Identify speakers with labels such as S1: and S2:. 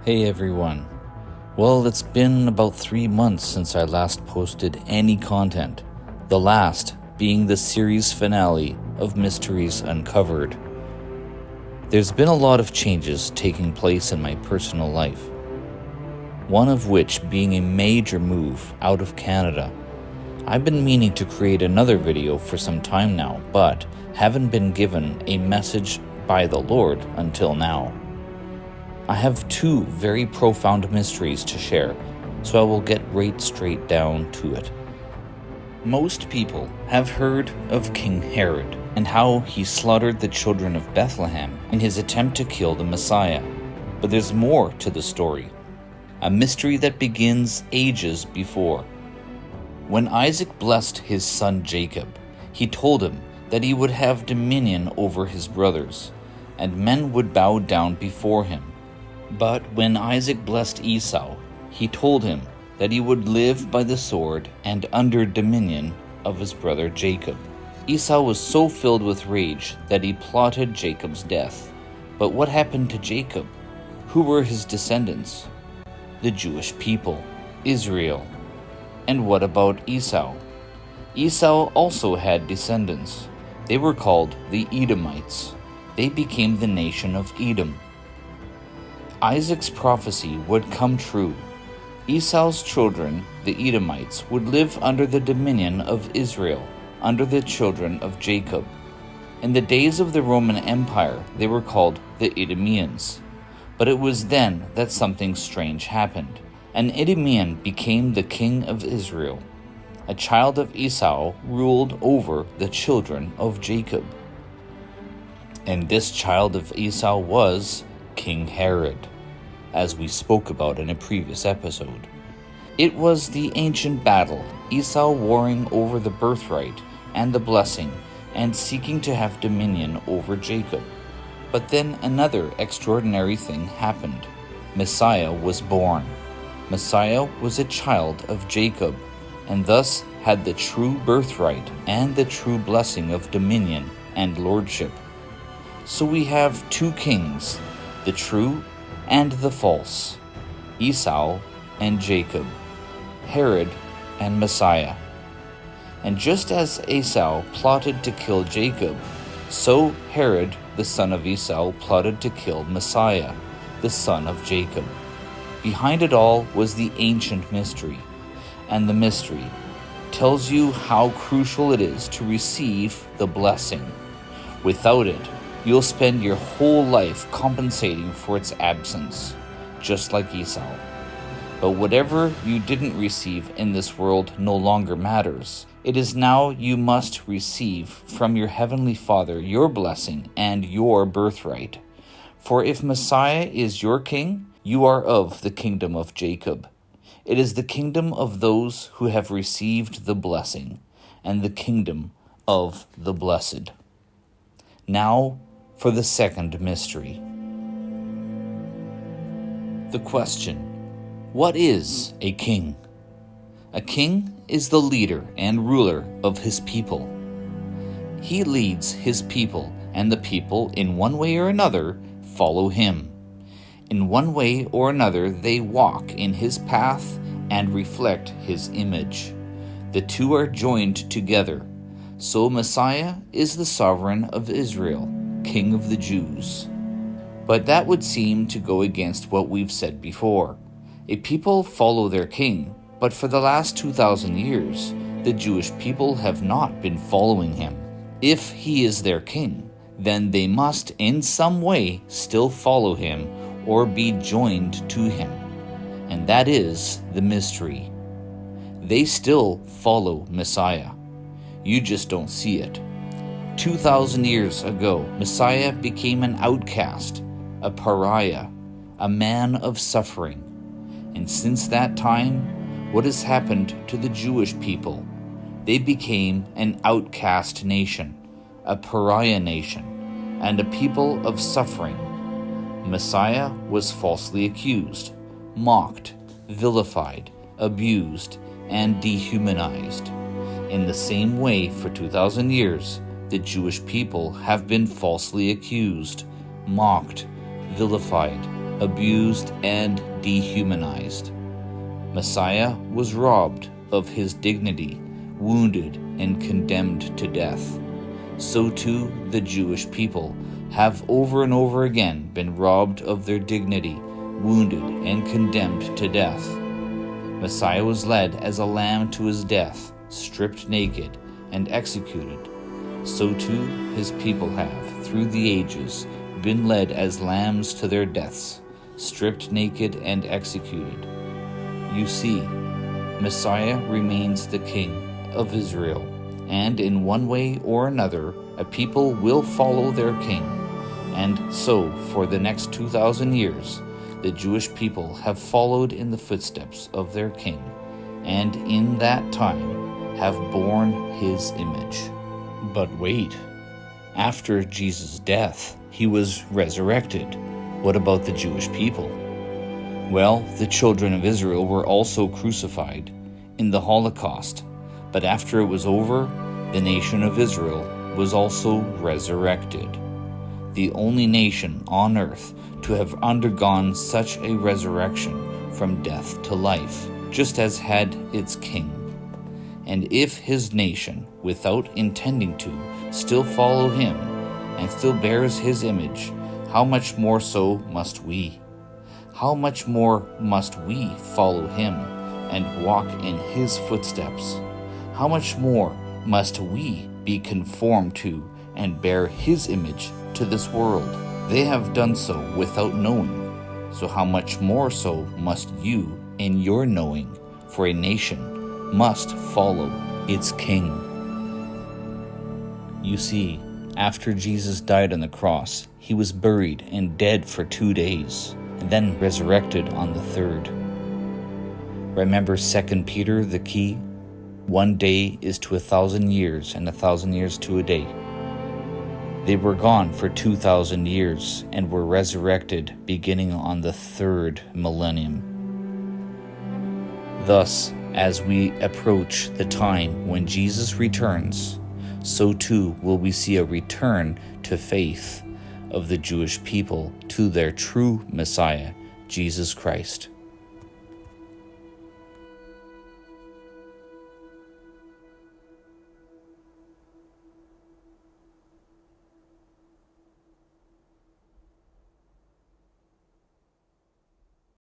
S1: Hey everyone. Well, it's been about 3 months since I last posted any content, the last being the series finale of Mysteries Uncovered. There's been a lot of changes taking place in my personal life, one of which being a major move out of Canada. I've been meaning to create another video for some time now, but haven't been given a message by the Lord until now. I have 2 very profound mysteries to share, so I will get right straight down to it. Most people have heard of King Herod and how he slaughtered the children of Bethlehem in his attempt to kill the Messiah. But there's more to the story, a mystery that begins ages before. When Isaac blessed his son Jacob, he told him that he would have dominion over his brothers, and men would bow down before him. But when Isaac blessed Esau, he told him that he would live by the sword and under dominion of his brother Jacob. Esau was so filled with rage that he plotted Jacob's death. But what happened to Jacob? Who were his descendants? The Jewish people, Israel. And what about Esau? Esau also had descendants. They were called the Edomites. They became the nation of Edom. Isaac's prophecy would come true. Esau's children, the Edomites, would live under the dominion of Israel, under the children of Jacob. In the days of the Roman Empire, they were called the Idumeans. But it was then that something strange happened. An Idumean became the king of Israel. A child of Esau ruled over the children of Jacob. And this child of Esau was King Herod, as we spoke about in a previous episode. It was the ancient battle, Esau warring over the birthright and the blessing, and seeking to have dominion over Jacob. But then another extraordinary thing happened. Messiah was born. Messiah was a child of Jacob, and thus had the true birthright and the true blessing of dominion and lordship. So we have 2 kings, the true and the false, Esau and Jacob, Herod and Messiah. And just as Esau plotted to kill Jacob, so Herod, the son of Esau, plotted to kill Messiah, the son of Jacob. Behind it all was the ancient mystery, and the mystery tells you how crucial it is to receive the blessing. Without it, you'll spend your whole life compensating for its absence, just like Esau. But whatever you didn't receive in this world no longer matters. It is now you must receive from your heavenly Father your blessing and your birthright. For if Messiah is your king, you are of the kingdom of Jacob. It is the kingdom of those who have received the blessing, and the kingdom of the blessed. Now, for the second mystery. The question: what is a king? A king is the leader and ruler of his people. He leads his people, and the people, in one way or another, follow him. In one way or another, they walk in his path and reflect his image. The 2 are joined together. So Messiah is the sovereign of Israel, King of the Jews. But that would seem to go against what we've said before. A people follow their king, but for the last 2,000 years, the Jewish people have not been following him. If he is their king, then they must in some way still follow him or be joined to him. And that is the mystery. They still follow Messiah. You just don't see it. 2,000 years ago, Messiah became an outcast, a pariah, a man of suffering. And since that time, what has happened to the Jewish people? They became an outcast nation, a pariah nation, and a people of suffering. Messiah was falsely accused, mocked, vilified, abused, and dehumanized. In the same way, for 2,000 years, the Jewish people have been falsely accused, mocked, vilified, abused, and dehumanized. Messiah was robbed of his dignity, wounded, and condemned to death. So too the Jewish people have over and over again been robbed of their dignity, wounded, and condemned to death. Messiah was led as a lamb to his death, stripped naked, and executed. So too his people have, through the ages, been led as lambs to their deaths, stripped naked and executed. You see, Messiah remains the King of Israel, and in one way or another, a people will follow their king. And so, for the next 2,000 years, the Jewish people have followed in the footsteps of their king, and in that time have borne his image. But wait, after Jesus' death, he was resurrected. What about the Jewish people? Well, the children of Israel were also crucified in the Holocaust, but after it was over, the nation of Israel was also resurrected. The only nation on earth to have undergone such a resurrection from death to life, just as had its king. And if his nation, without intending to, still follow him and still bears his image, how much more so must we? How much more must we follow him and walk in his footsteps? How much more must we be conformed to and bear his image to this world? They have done so without knowing. So how much more so must you in your knowing? For a nation must follow its king. You see, after Jesus died on the cross, he was buried and dead for 2 days, and then resurrected on the third. Remember 2 Peter, the key? 1 day is to 1,000 years, and 1,000 years to a day. They were gone for 2,000 years and were resurrected beginning on the third millennium. Thus, as we approach the time when Jesus returns, so too will we see a return to faith of the Jewish people to their true Messiah, Jesus Christ.